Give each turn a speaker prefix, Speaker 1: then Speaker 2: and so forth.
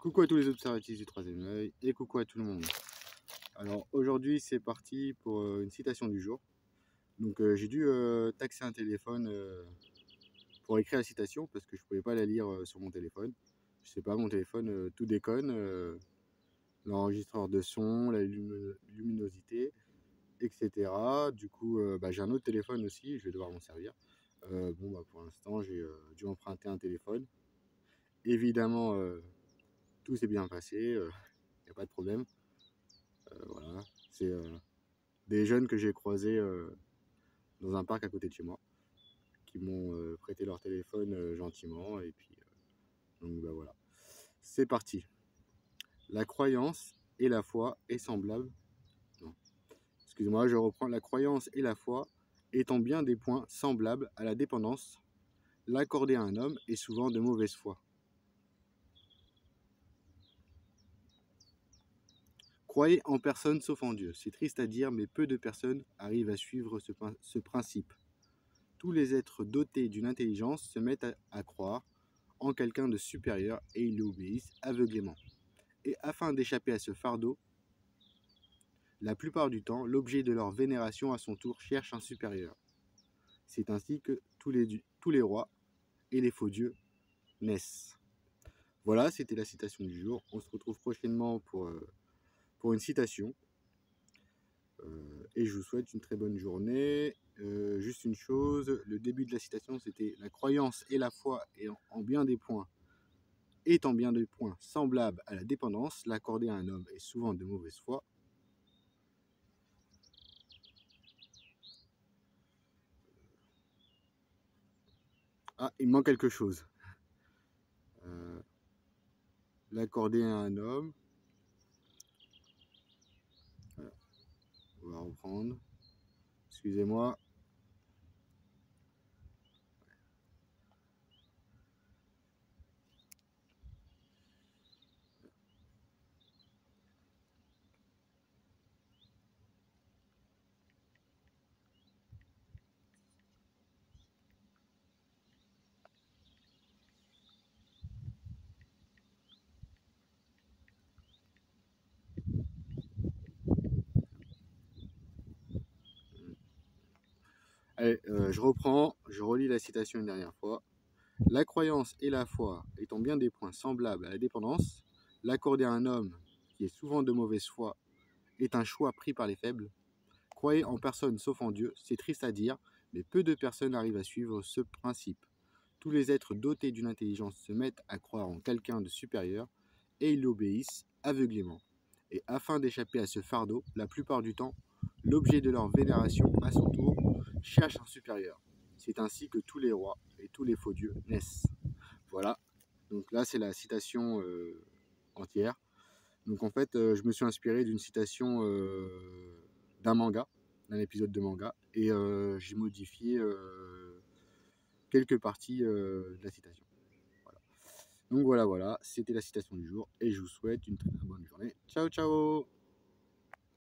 Speaker 1: Coucou à tous les observatifs du troisième œil et coucou à tout le monde. Alors aujourd'hui c'est parti pour une citation du jour. Donc j'ai dû taxer un téléphone pour écrire la citation parce que je pouvais pas la lire sur mon téléphone. Je sais pas, mon téléphone tout déconne, l'enregistreur de son, la luminosité, etc. Du coup j'ai un autre téléphone aussi, je vais devoir m'en servir. Pour l'instant j'ai dû emprunter un téléphone. Évidemment tout s'est bien passé, il n'y a pas de problème. Voilà, c'est des jeunes que j'ai croisés dans un parc à côté de chez moi, qui m'ont prêté leur téléphone gentiment, et puis donc voilà. C'est parti. La croyance et la foi est semblable. Non, excusez-moi, je reprends. La croyance et la foi étant bien des points semblables à la dépendance, l'accorder à un homme est souvent de mauvaise foi. Croyez en personne sauf en Dieu. C'est triste à dire, mais peu de personnes arrivent à suivre ce principe. Tous les êtres dotés d'une intelligence se mettent à croire en quelqu'un de supérieur et ils lui obéissent aveuglément. Et afin d'échapper à ce fardeau, la plupart du temps, l'objet de leur vénération à son tour cherche un supérieur. C'est ainsi que tous les rois et les faux dieux naissent. Voilà, c'était la citation du jour. On se retrouve prochainement pour une citation. Et je vous souhaite une très bonne journée. Juste une chose, le début de la citation c'était « La croyance et la foi étant bien des points semblables à la dépendance, l'accorder à un homme est souvent de mauvaise foi. » Ah, il me manque quelque chose. L'accorder à un homme. Voilà. On va reprendre. Excusez-moi. Allez, je reprends, je relis la citation une dernière fois. La croyance et la foi étant bien des points semblables à la dépendance, l'accorder à un homme qui est souvent de mauvaise foi est un choix pris par les faibles. Croyez en personne sauf en Dieu, c'est triste à dire, mais peu de personnes arrivent à suivre ce principe. Tous les êtres dotés d'une intelligence se mettent à croire en quelqu'un de supérieur et ils l'obéissent aveuglément. Et afin d'échapper à ce fardeau, la plupart du temps, l'objet de leur vénération, à son tour, cherche un supérieur. C'est ainsi que tous les rois et tous les faux dieux naissent. Voilà, donc là c'est la citation entière. Donc en fait, je me suis inspiré d'une citation d'un manga, d'un épisode de manga, et j'ai modifié quelques parties de la citation. Voilà. Donc voilà, c'était la citation du jour, et je vous souhaite une très bonne journée. Ciao, ciao!